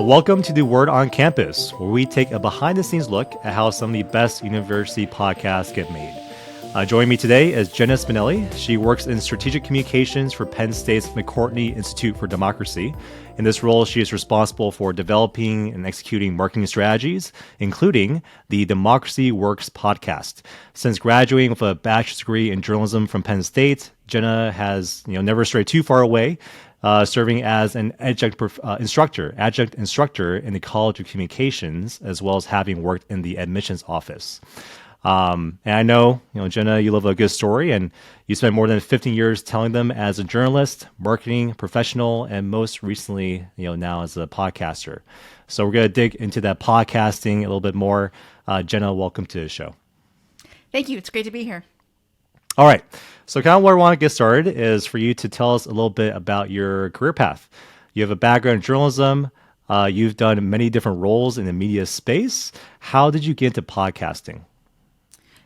Welcome to the Word on Campus, where we take a behind-the-scenes look at how some of the best university podcasts get made. Joining me today is Jenna Spinelle. She works in strategic communications for Penn State's McCourtney Institute for Democracy. In this role, she is responsible for developing and executing marketing strategies, including the Democracy Works podcast. Since graduating with a bachelor's degree in journalism from Penn State, Jenna has never strayed too far away, serving as an adjunct instructor in the College of Communications, as well as having worked in the admissions office. And I know, Jenna, you love a good story, and you spent more than 15 years telling them as a journalist, marketing professional, and most recently, now as a podcaster. So we're going to dig into that podcasting a little bit more. Jenna, welcome to the show. Thank you. It's great to be here. All right. So kind of where I want to get started is for you to tell us a little bit about your career path. You have a background in journalism. You've done many different roles in the media space. How did you get into podcasting?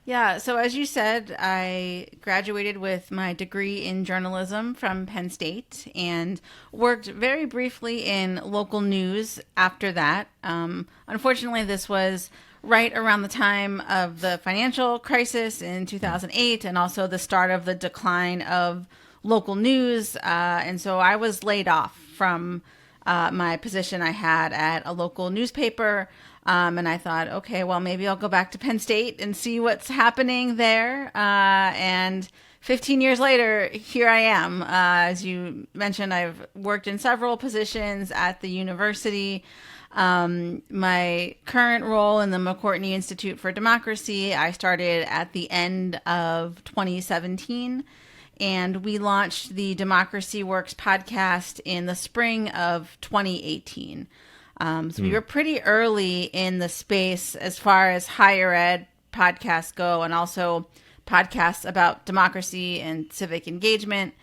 Yeah, so as you said, I graduated with my degree in journalism from Penn State and worked very briefly in local news after that. Unfortunately, this was right around the time of the financial crisis in 2008 and also the start of the decline of local news. And so I was laid off from my position I had at a local newspaper. And I thought, okay, well, maybe I'll go back to Penn State and see what's happening there. And 15 years later, here I am. As you mentioned, I've worked in several positions at the university. My current role in the McCourtney Institute for Democracy, I started at the end of 2017. And we launched the Democracy Works podcast in the spring of 2018. So we were pretty early in the space as far as higher ed podcasts go, and also podcasts about democracy and civic engagement.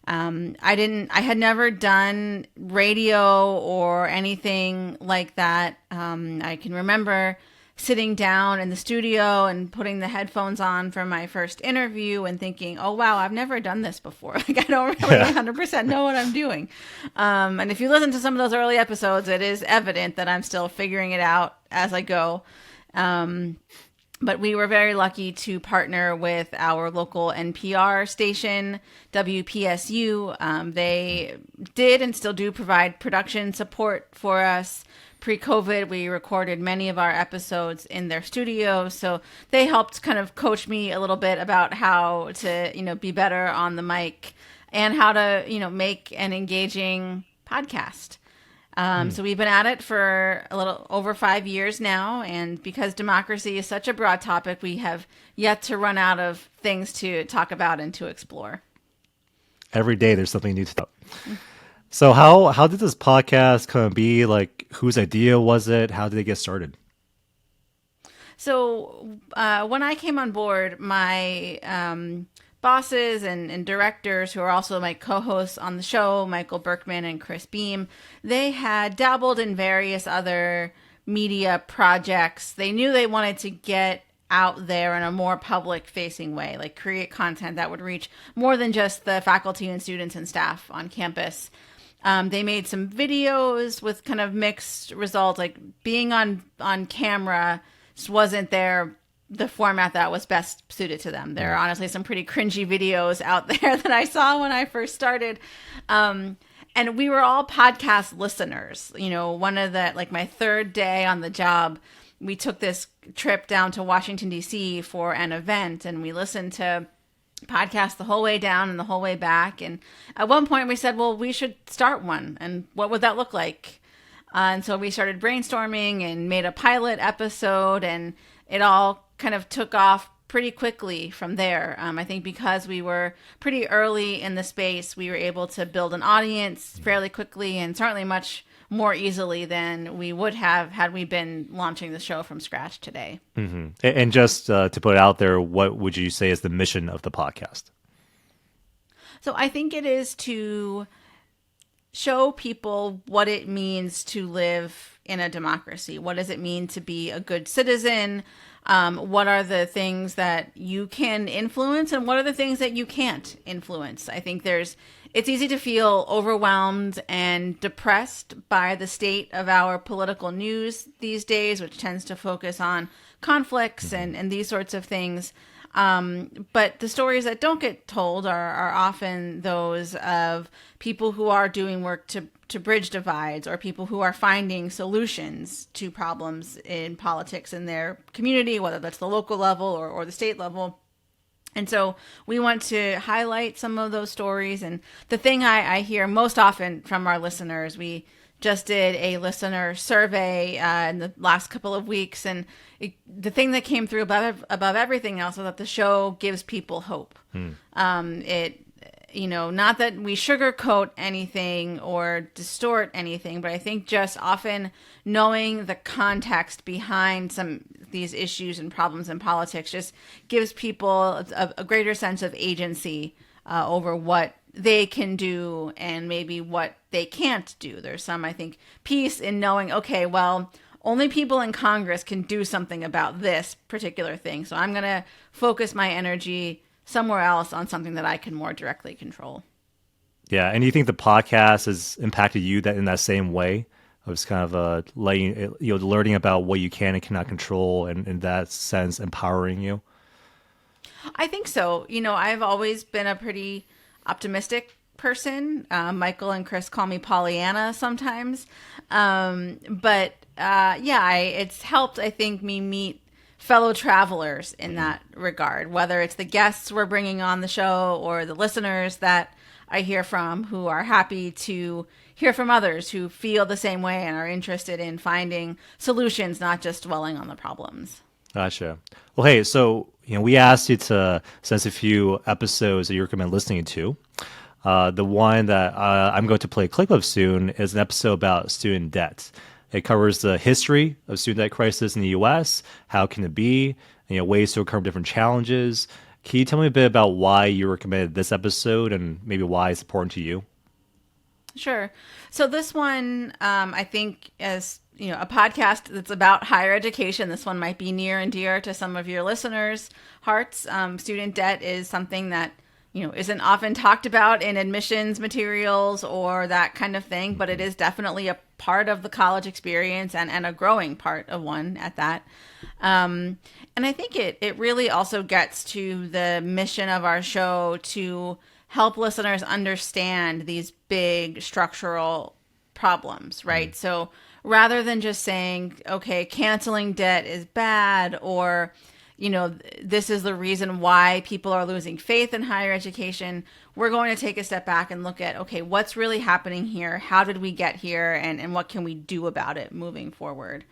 I had never done radio or anything like that. I can remember sitting down in the studio and putting the headphones on for my first interview and thinking, oh, wow, I've never done this before. Like, I don't really 100% know what I'm doing. And if you listen to some of those early episodes, it is evident that I'm still figuring it out as I go. But we were very lucky to partner with our local NPR station, WPSU. They did and still do provide production support for us. Pre-COVID, we recorded many of our episodes in their studio, so they helped kind of coach me a little bit about how to, be better on the mic and how to, make an engaging podcast. So we've been at it for a little over 5 years now, and because democracy is such a broad topic, we have yet to run out of things to talk about and to explore. Every day there's something new to talk. So how did this podcast come to be? Like, whose idea was it? How did it get started? So when I came on board, my bosses and directors, who are also my co-hosts on the show, Michael Berkman and Chris Beam, they had dabbled in various other media projects. They knew they wanted to get out there in a more public-facing way, like create content that would reach more than just the faculty and students and staff on campus. They made some videos with kind of mixed results, like being on camera just wasn't the format that was best suited to them. There are honestly some pretty cringy videos out there that I saw when I first started. And we were all podcast listeners. One of my third day on the job, we took this trip down to Washington, D.C. for an event, and we listened to podcasts the whole way down and the whole way back. And at one point we said, well, we should start one. And what would that look like? And so we started brainstorming and made a pilot episode, and it all kind of took off pretty quickly from there. I think because we were pretty early in the space, we were able to build an audience fairly quickly and certainly much more easily than we would have had we been launching the show from scratch today. Mm-hmm. And just to put it out there, what would you say is the mission of the podcast? So I think it is to show people what it means to live in a democracy? What does it mean to be a good citizen? What are the things that you can influence, and what are the things that you can't influence? I think it's easy to feel overwhelmed and depressed by the state of our political news these days, which tends to focus on conflicts and these sorts of things. But the stories that don't get told are often those of people who are doing work to bridge divides, or people who are finding solutions to problems in politics in their community, whether that's the local level or the state level. And so we want to highlight some of those stories. And the thing I hear most often from our listeners, we just did a listener survey in the last couple of weeks, and the thing that came through above everything else is that the show gives people hope. Not that we sugarcoat anything or distort anything, but I think just often knowing the context behind these issues and problems in politics just gives people a greater sense of agency over what they can do and maybe what they can't do. There's some, I think, peace in knowing, okay, well, only people in Congress can do something about this particular thing. So I'm going to focus my energy somewhere else on something that I can more directly control. Yeah. And you think the podcast has impacted you that in that same way? Of just kind of learning about what you can and cannot control, and in that sense, empowering you? I think so. I've always been a pretty optimistic person. Michael and Chris call me Pollyanna sometimes. It's helped, I think, me meet fellow travelers in that regard, whether it's the guests we're bringing on the show or the listeners that I hear from who are happy to hear from others who feel the same way and are interested in finding solutions, not just dwelling on the problems. Gotcha. Well, hey, so we asked you to send us a few episodes that you recommend listening to. The one that I'm going to play a clip of soon is an episode about student debt. It covers the history of student debt crisis in the U.S., how can it be, ways to overcome different challenges. Can you tell me a bit about why you recommended this episode and maybe why it's important to you? Sure. So this one, I think, as a podcast that's about higher education, this one might be near and dear to some of your listeners' hearts. Student debt is something that isn't often talked about in admissions materials or that kind of thing, but it is definitely a part of the college experience and a growing part of one at that. And I think it really also gets to the mission of our show to help listeners understand these big structural problems, right? So rather than just saying, okay, canceling debt is bad, or this is the reason why people are losing faith in higher education, we're going to take a step back and look at, okay, what's really happening here? How did we get here? And what can we do about it moving forward?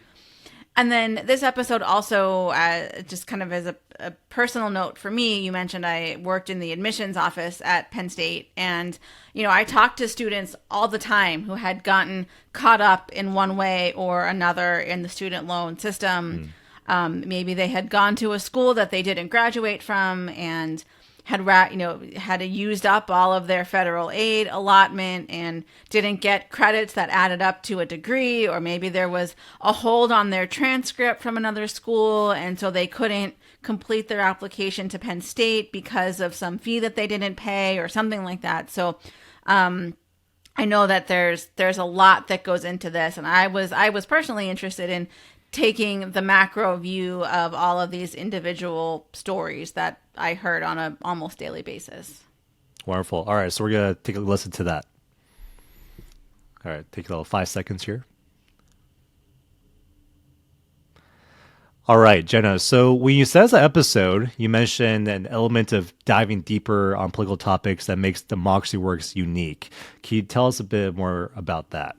And then this episode also, just kind of as a personal note for me, you mentioned I worked in the admissions office at Penn State. And, I talked to students all the time who had gotten caught up in one way or another in the student loan system. Maybe they had gone to a school that they didn't graduate from and had used up all of their federal aid allotment and didn't get credits that added up to a degree, or maybe there was a hold on their transcript from another school, and so they couldn't complete their application to Penn State because of some fee that they didn't pay or something like that. So I know that there's a lot that goes into this, and I was personally interested in taking the macro view of all of these individual stories that I heard on an almost daily basis. Wonderful. All right, so we're going to take a listen to that. All right, take a little 5 seconds here. All right, Jenna, so when you said that episode, you mentioned an element of diving deeper on political topics that makes Democracy Works unique. Can you tell us a bit more about that?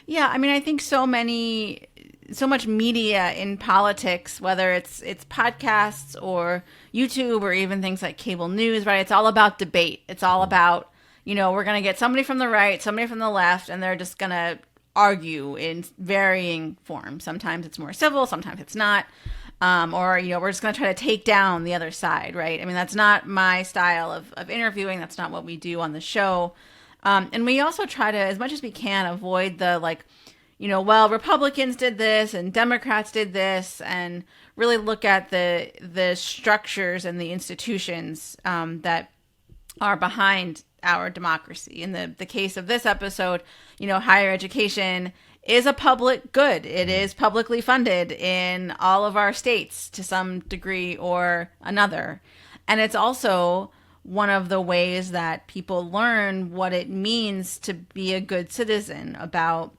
Yeah, I mean, I think so much media in politics, whether it's podcasts or YouTube or even things like cable news, right? It's all about debate. It's all about, we're going to get somebody from the right, somebody from the left, and they're just going to argue in varying forms. Sometimes it's more civil, sometimes it's not. Or we're just going to try to take down the other side, right? I mean, that's not my style of interviewing. That's not what we do on the show. And we also try to, as much as we can, avoid the well, Republicans did this and Democrats did this, and really look at the structures and the institutions that are behind our democracy. In the case of this episode, higher education is a public good. It is publicly funded in all of our states to some degree or another. And it's also one of the ways that people learn what it means to be a good citizen. About,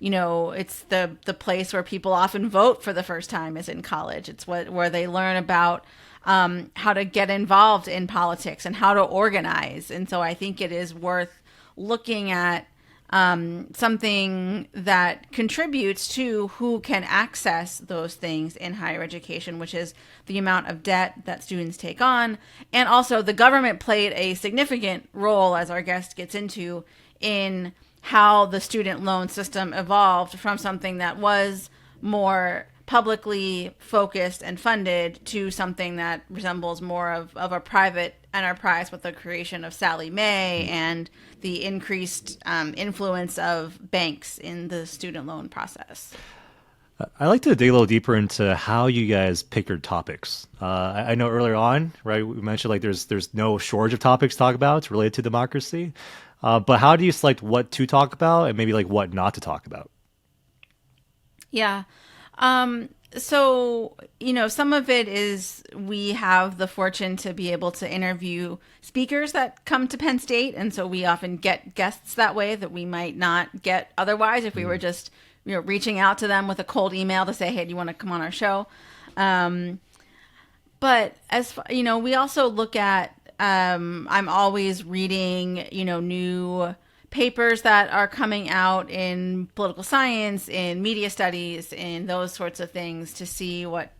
it's the place where people often vote for the first time is in college. It's where they learn about how to get involved in politics and how to organize. And so I think it is worth looking at something that contributes to who can access those things in higher education, which is the amount of debt that students take on. And also the government played a significant role, as our guest gets into, in how the student loan system evolved from something that was more publicly focused and funded to something that resembles more of a private enterprise with the creation of Sallie Mae and the increased influence of banks in the student loan process. I'd like to dig a little deeper into how you guys pick your topics. I know earlier on, right, we mentioned like there's no shortage of topics to talk about related to democracy. But how do you select what to talk about and maybe like what not to talk about? Yeah. So, some of it is we have the fortune to be able to interview speakers that come to Penn State. And so we often get guests that way that we might not get otherwise if we were just, reaching out to them with a cold email to say, hey, do you want to come on our show? But we also look at, I'm always reading, new papers that are coming out in political science, in media studies, in those sorts of things to see what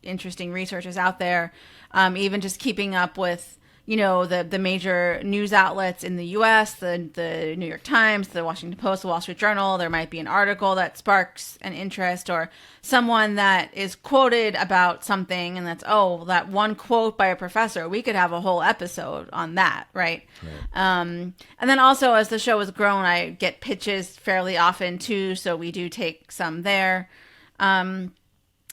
interesting research is out there. Even just keeping up with, the major news outlets in the U.S., the New York Times, the Washington Post, the Wall Street Journal. There might be an article that sparks an interest or someone that is quoted about something, and that's, that one quote by a professor. We could have a whole episode on that, right? And then also, as the show has grown, I get pitches fairly often too, so we do take some there. In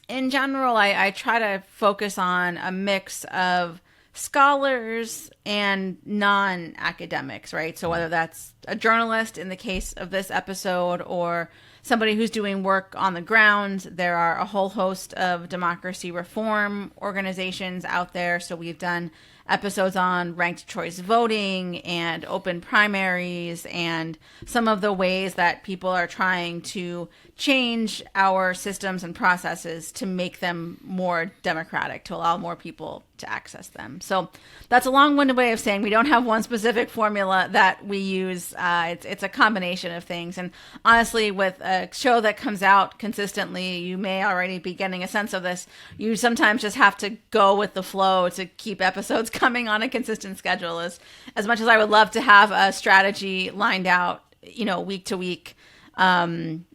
general, I try to focus on a mix of scholars and non-academics, right? So whether that's a journalist in the case of this episode or somebody who's doing work on the ground, there are a whole host of democracy reform organizations out there. So we've done episodes on ranked choice voting and open primaries and some of the ways that people are trying to change our systems and processes to make them more democratic, to allow more people to access them. So that's a long-winded way of saying we don't have one specific formula that we use. It's a combination of things. And honestly, with a show that comes out consistently, you may already be getting a sense of this. You sometimes just have to go with the flow to keep episodes coming on a consistent schedule. As much as I would love to have a strategy lined out, week to week,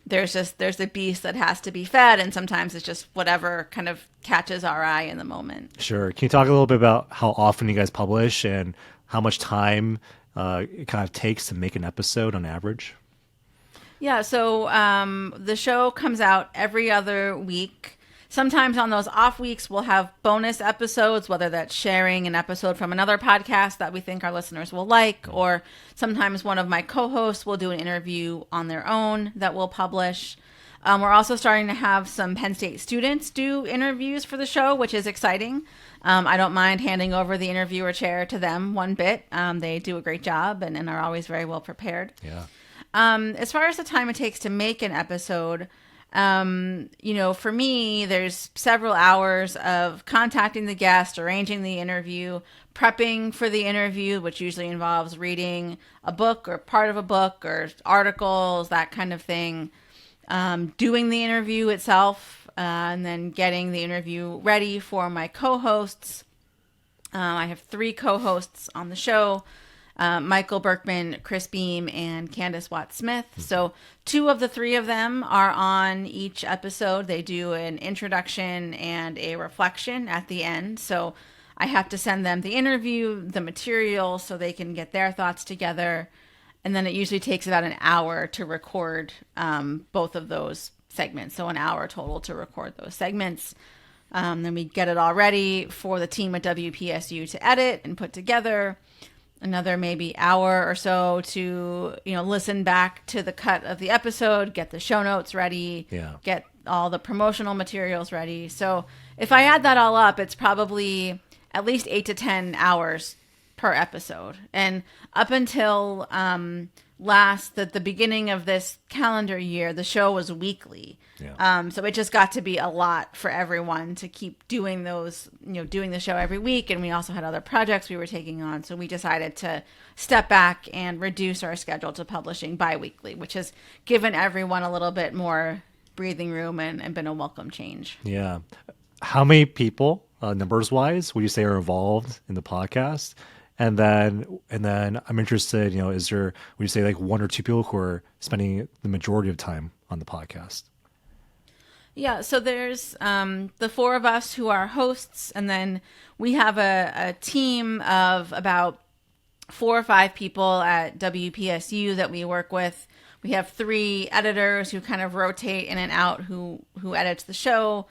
there's a beast that has to be fed, and sometimes it's just whatever kind of catches our eye in the moment. Sure. Can you talk a little bit about how often you guys publish and how much time it kind of takes to make an episode on average? Yeah, so the show comes out every other week. Sometimes on those off weeks, we'll have bonus episodes, whether that's sharing an episode from another podcast that we think our listeners will like, or sometimes one of my co-hosts will do an interview on their own that we'll publish. We're also starting to have some Penn State students do interviews for the show, which is exciting. I don't mind handing over the interviewer chair to them one bit. They do a great job and are always very well prepared. Yeah. As far as the time it takes to make an episode, for me, there's several hours of contacting the guest, arranging the interview, prepping for the interview, which usually involves reading a book or part of a book or articles, that kind of thing, doing the interview itself, and then getting the interview ready for my co-hosts. I have 3 co-hosts on the show. Michael Berkman, Chris Beam, and Candace Watt-Smith. So 2 of the 3 of them are on each episode. They do an introduction and a reflection at the end. So I have to send them the interview, the material, so they can get their thoughts together. And then it usually takes about an hour to record both of those segments. So an hour total to record those segments. Then we get it all ready for the team at WPSU to edit and put together. Another maybe hour or so to, listen back to the cut of the episode, get the show notes ready, get all the promotional materials ready. So if I add that all up, it's probably at least 8 to 10 hours per episode. And up until the beginning of this calendar year, the show was weekly. Yeah. So it just got to be a lot for everyone to keep doing those, doing the show every week. And we also had other projects we were taking on. So we decided to step back and reduce our schedule to publishing bi-weekly, which has given everyone a little bit more breathing room and been a welcome change. Yeah. How many people, numbers wise, would you say are involved in the podcast? And then I'm interested, would you say like one or two people who are spending the majority of time on the podcast? Yeah, so there's the four of us who are hosts, and then we have a team of about 4 or 5 people at WPSU that we work with. We have 3 editors who kind of rotate in and out who edits the show,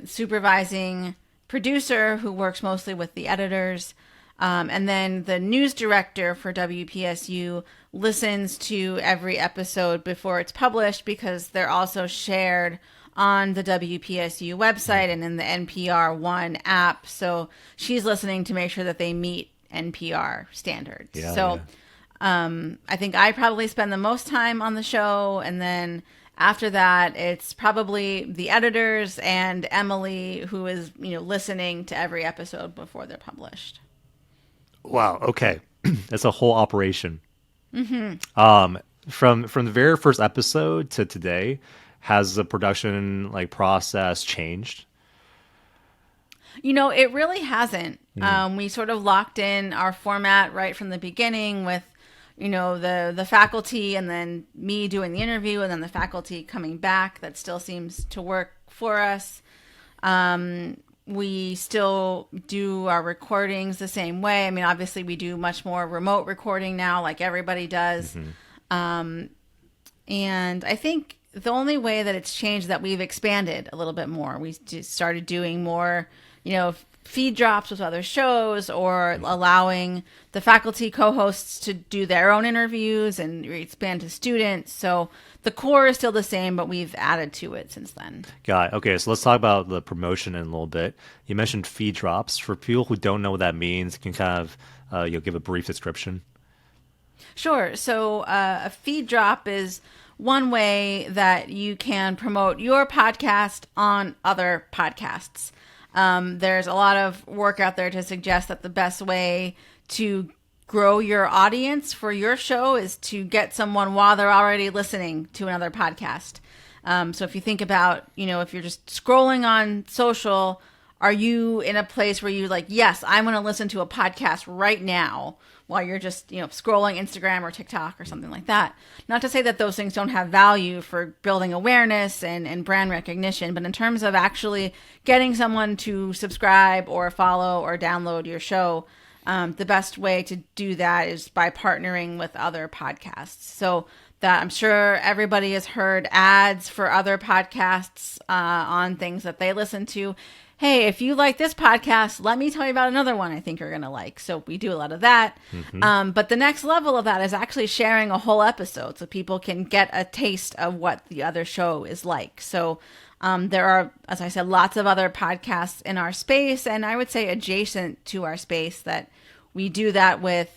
supervising producer who works mostly with the editors, and then the news director for WPSU listens to every episode before it's published because they're also shared on the WPSU website and in the NPR One app. So she's listening to make sure that they meet NPR standards. I think I probably spend the most time on the show. And then after that, it's probably the editors and Emily who is, listening to every episode before they're published. Wow. Okay. That's a whole operation. Mm-hmm. From the very first episode to today, has the production process changed? It really hasn't. We sort of locked in our format right from the beginning with, the faculty and then me doing the interview and then the faculty coming back. That still seems to work for us. We still do our recordings the same way. I mean, obviously we do much more remote recording now, like everybody does. Mm-hmm. And I think the only way that it's changed is that we've expanded a little bit more. We just started doing more, feed drops with other shows or allowing the faculty co-hosts to do their own interviews and expand to students. So the core is still the same, but we've added to it since then. Got it. Okay, so let's talk about the promotion in a little bit. You mentioned feed drops. For people who don't know what that means, can you kind of give a brief description? Sure. So a feed drop is one way that you can promote your podcast on other podcasts. There's a lot of work out there to suggest that the best way to grow your audience for your show is to get someone while they're already listening to another podcast. So if you think about, if you're just scrolling on social, are you in a place where you yes, I'm going to listen to a podcast right now while you're just, scrolling Instagram or TikTok or something like that. Not to say that those things don't have value for building awareness and brand recognition, but in terms of actually getting someone to subscribe or follow or download your show, the best way to do that is by partnering with other podcasts. So that I'm sure everybody has heard ads for other podcasts on things that they listen to. Hey, if you like this podcast, let me tell you about another one I think you're going to like. So we do a lot of that. Mm-hmm. But the next level of that is actually sharing a whole episode so people can get a taste of what the other show is like. So there are, as I said, lots of other podcasts in our space, and I would say adjacent to our space that we do that with.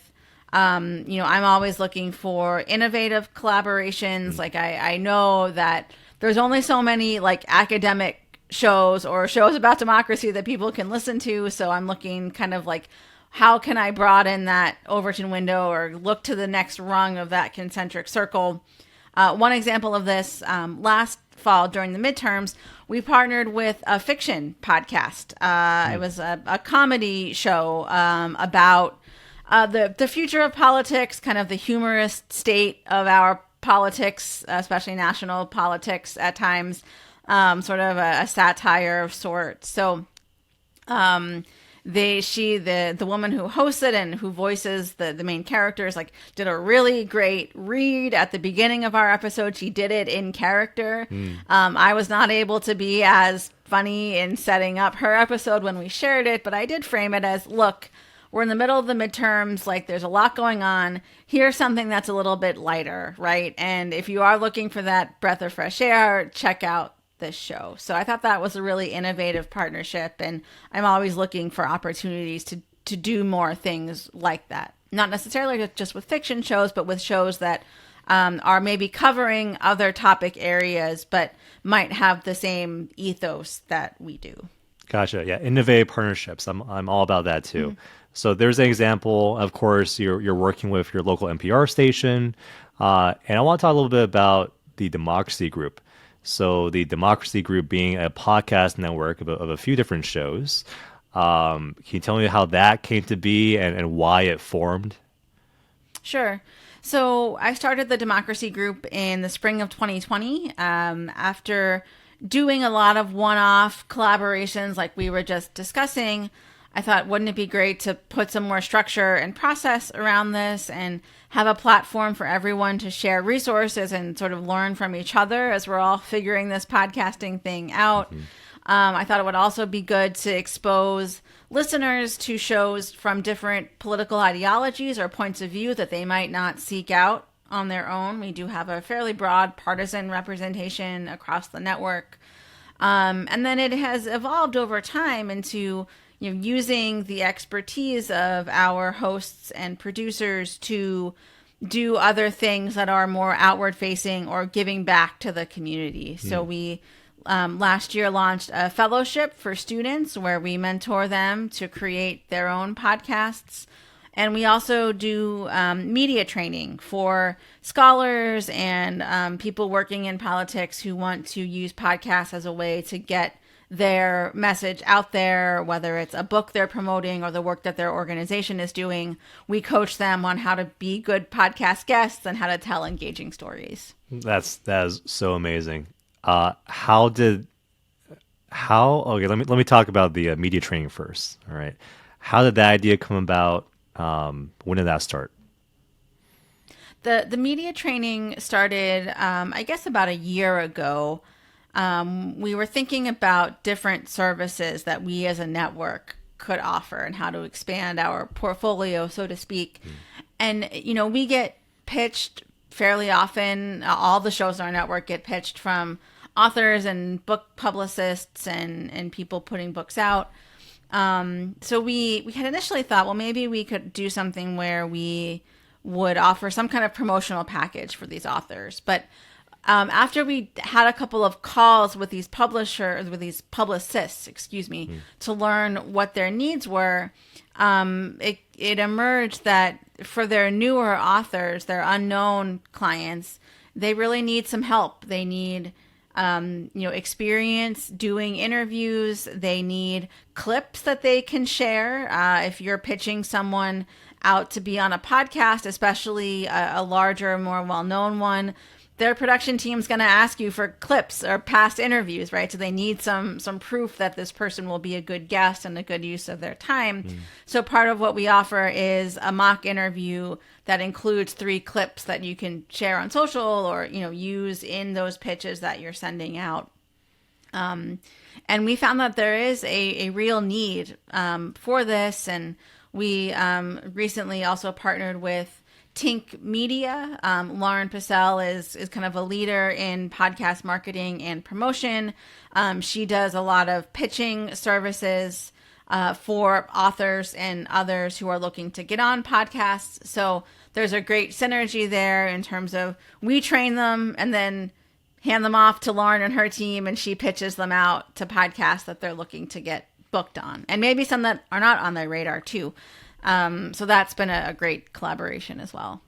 I'm always looking for innovative collaborations. Mm-hmm. I know that there's only so many academic shows or shows about democracy that people can listen to. So I'm looking kind of how can I broaden that Overton window or look to the next rung of that concentric circle? One example of this, last fall during the midterms, we partnered with a fiction podcast. It was a comedy show about the future of politics, kind of the humorous state of our politics, especially national politics at times. Sort of a satire of sorts. So the woman who hosts it and who voices the main characters, like, did a really great read at the beginning of our episode. She did it in character. I was not able to be as funny in setting up her episode when we shared it, but I did frame it as, look, we're in the middle of the midterms, like, there's a lot going on. Here's something that's a little bit lighter, right? And if you are looking for that breath of fresh air, check out this show. So I thought that was a really innovative partnership, and I'm always looking for opportunities to do more things like that. Not necessarily just with fiction shows, but with shows that are maybe covering other topic areas, but might have the same ethos that we do. Gotcha. Yeah, innovative partnerships. I'm all about that too. So there's an example. Of course, you're working with your local NPR station, and I want to talk a little bit about the Democracy Group. So the Democracy Group being a podcast network of a few different shows. Can you tell me how that came to be and why it formed? Sure. So I started the Democracy Group in the spring of 2020 after doing a lot of one-off collaborations like we were just discussing. I thought, wouldn't it be great to put some more structure and process around this and have a platform for everyone to share resources and sort of learn from each other as we're all figuring this podcasting thing out. I thought it would also be good to expose listeners to shows from different political ideologies or points of view that they might not seek out on their own. We do have a fairly broad partisan representation across the network. And then it has evolved over time into using the expertise of our hosts and producers to do other things that are more outward facing or giving back to the community. So we last year launched a fellowship for students where we mentor them to create their own podcasts. And we also do media training for scholars and people working in politics who want to use podcasts as a way to get their message out there, whether it's a book they're promoting or the work that their organization is doing. We coach them on how to be good podcast guests and how to tell engaging stories. That is so amazing. Okay, let me talk about the media training first. All right. How did that idea come about? When did that start? The media training started, I guess, about a year ago. We were thinking about different services that we as a network could offer and how to expand our portfolio, so to speak. And, we get pitched fairly often. All the shows on our network get pitched from authors and book publicists and people putting books out. So we had initially thought, well, maybe we could do something where we would offer some kind of promotional package for these authors. But after we had a couple of calls with these publicists, to learn what their needs were, it emerged that for their newer authors, their unknown clients, they really need some help. They need experience doing interviews. They need clips that they can share. If you're pitching someone out to be on a podcast, especially a larger, more well-known one, their production team's going to ask you for clips or past interviews, right? So they need some proof that this person will be a good guest and a good use of their time. So part of what we offer is a mock interview that includes 3 clips that you can share on social or, use in those pitches that you're sending out. And we found that there is a real need for this. And we recently also partnered with Tink Media. Lauren Purcell is kind of a leader in podcast marketing and promotion. She does a lot of pitching services for authors and others who are looking to get on podcasts. So there's a great synergy there in terms of we train them and then hand them off to Lauren and her team, and she pitches them out to podcasts that they're looking to get booked on, and maybe some that are not on their radar too. So that's been a great collaboration as well.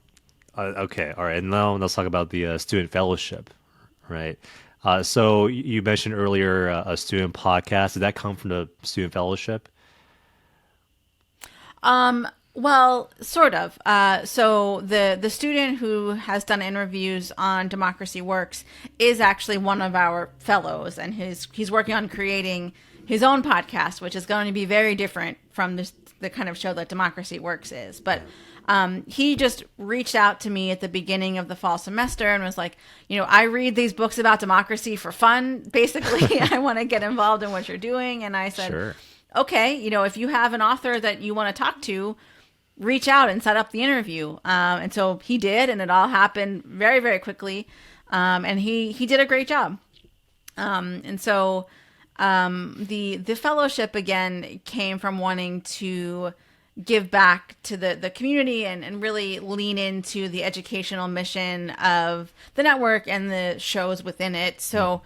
Okay. All right. And now let's talk about the student fellowship, right? So you mentioned earlier a student podcast. Did that come from the student fellowship? Well, sort of. So the student who has done interviews on Democracy Works is actually one of our fellows, and he's working on creating his own podcast, which is going to be very different from the kind of show that Democracy Works is. But he just reached out to me at the beginning of the fall semester and was like, I read these books about democracy for fun. Basically, I want to get involved in what you're doing. And I said, Sure. okay, if you have an author that you want to talk to, reach out and set up the interview. And so he did, and it all happened very, very quickly. And he did a great job. And so the fellowship, again, came from wanting to give back to the community and really lean into the educational mission of the network and the shows within it. So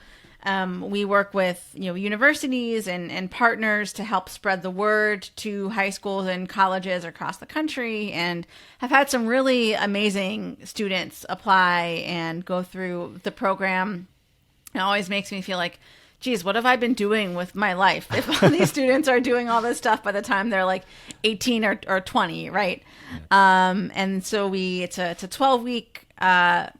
we work with universities and partners to help spread the word to high schools and colleges across the country, and have had some really amazing students apply and go through the program. It always makes me feel like, geez, what have I been doing with my life if all these students are doing all this stuff by the time they're like 18 or 20, right? And so it's a 12-week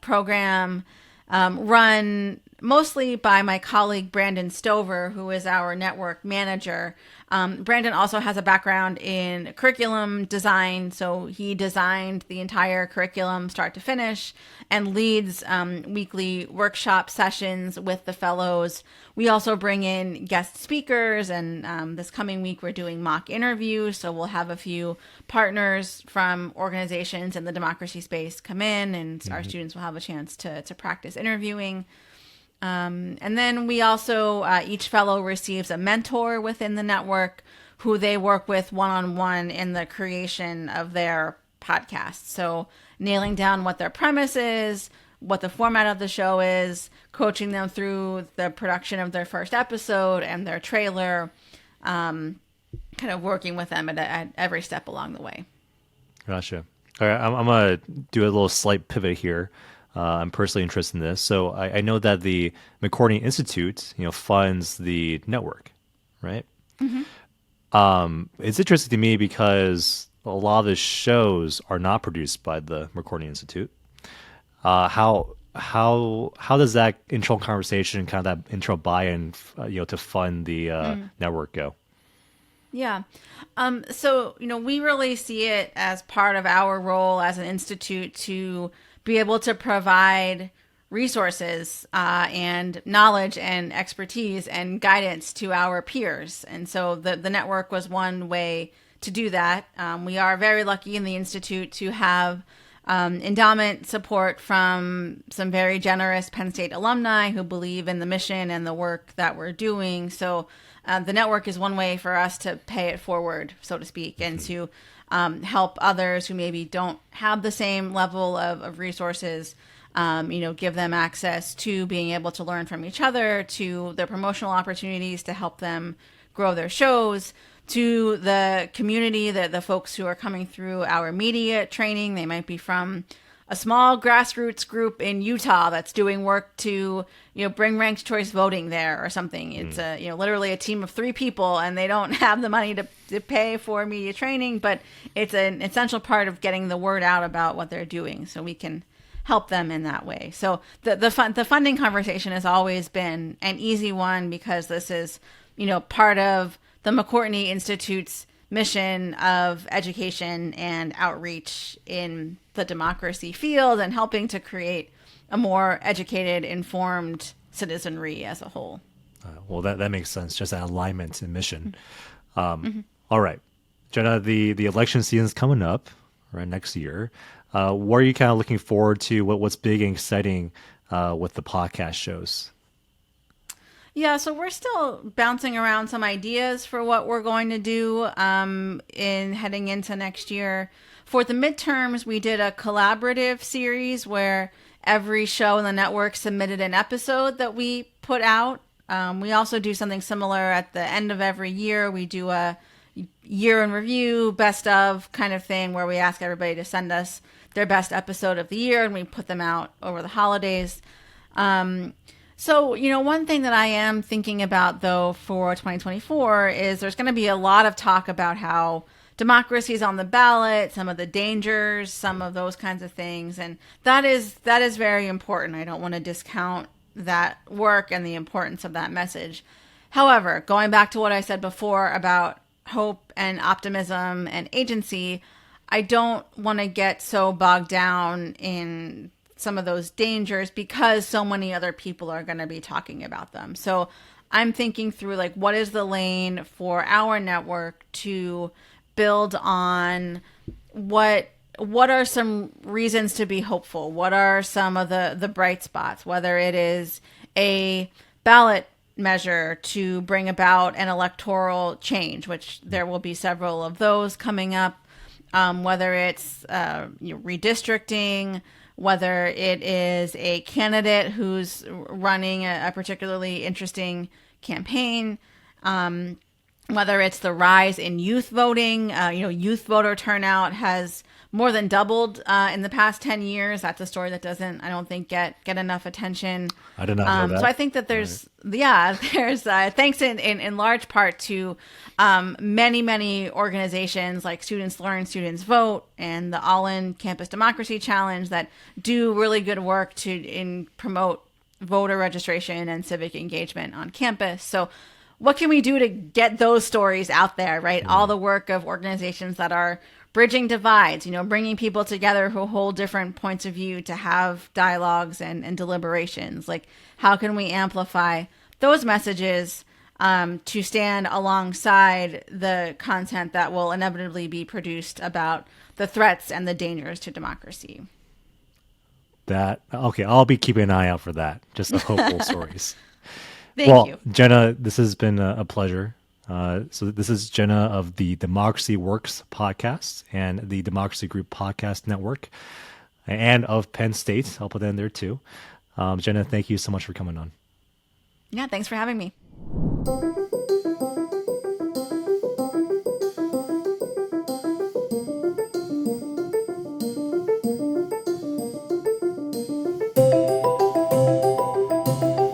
program run mostly by my colleague Brandon Stover, who is our network manager. Brandon also has a background in curriculum design, so he designed the entire curriculum start to finish and leads weekly workshop sessions with the fellows. We also bring in guest speakers, and this coming week we're doing mock interviews, so we'll have a few partners from organizations in the democracy space come in, and our students will have a chance to practice interviewing. And then we also, each fellow receives a mentor within the network who they work with one-on-one in the creation of their podcast. So nailing down what their premise is, what the format of the show is, coaching them through the production of their first episode and their trailer, kind of working with them at every step along the way. Gotcha. All right, I'm going to do a little slight pivot here. I'm personally interested in this. So I know that the McCourtney Institute, funds the network, right? Mm-hmm. It's interesting to me because a lot of the shows are not produced by the McCourtney Institute. How does that intro conversation, kind of that intro buy-in, to fund the network go? Yeah. So, we really see it as part of our role as an institute to be able to provide resources and knowledge and expertise and guidance to our peers. And so the network was one way to do that. We are very lucky in the Institute to have endowment support from some very generous Penn State alumni who believe in the mission and the work that we're doing. So the network is one way for us to pay it forward, so to speak, and to help others who maybe don't have the same level of resources, give them access to being able to learn from each other, to their promotional opportunities to help them grow their shows, to the community, the folks who are coming through our media training. They might be from a small grassroots group in Utah that's doing work to, bring ranked choice voting there or something. It's literally a team of 3 people, and they don't have the money to pay for media training, but it's an essential part of getting the word out about what they're doing, so we can help them in that way. So the funding conversation has always been an easy one because this is, part of the McCourtney Institute's mission of education and outreach in the democracy field and helping to create a more educated, informed citizenry as a whole. Well, that makes sense. Just that alignment and mission. All right, Jenna, the election season is coming up right next year. What are you kind of looking forward to? What's big and exciting with the podcast shows? Yeah, so we're still bouncing around some ideas for what we're going to do in heading into next year. For the midterms, we did a collaborative series where every show in the network submitted an episode that we put out. We also do something similar at the end of every year. We do a year in review, best of kind of thing where we ask everybody to send us their best episode of the year and we put them out over the holidays. So, one thing that I am thinking about, though, for 2024 is there's going to be a lot of talk about how democracies on the ballot, some of the dangers, some of those kinds of things. And that is very important. I don't want to discount that work and the importance of that message. However, going back to what I said before about hope and optimism and agency, I don't want to get so bogged down in some of those dangers because so many other people are going to be talking about them. So I'm thinking through, like, what is the lane for our network to build on? What are some reasons to be hopeful? What are some of the bright spots, whether it is a ballot measure to bring about an electoral change, which there will be several of those coming up, whether it's redistricting, whether it is a candidate who's running a particularly interesting campaign, whether it's the rise in youth voting. Youth voter turnout has more than doubled in the past 10 years. That's a story that doesn't, I don't think, get enough attention. I did not know that. So I think that there's thanks in large part to many organizations like Students Learn, Students Vote, and the All-In Campus Democracy Challenge that do really good work to promote voter registration and civic engagement on campus. So what can we do to get those stories out there, right? All the work of organizations that are bridging divides, bringing people together who hold different points of view to have dialogues and deliberations. Like, how can we amplify those messages to stand alongside the content that will inevitably be produced about the threats and the dangers to democracy? Okay, I'll be keeping an eye out for that. Just the hopeful stories. Thank you. Jenna, this has been a pleasure. So this is Jenna of the Democracy Works podcast and the Democracy Group Podcast Network, and of Penn State. I'll put that in there too. Jenna, thank you so much for coming on. Yeah, thanks for having me.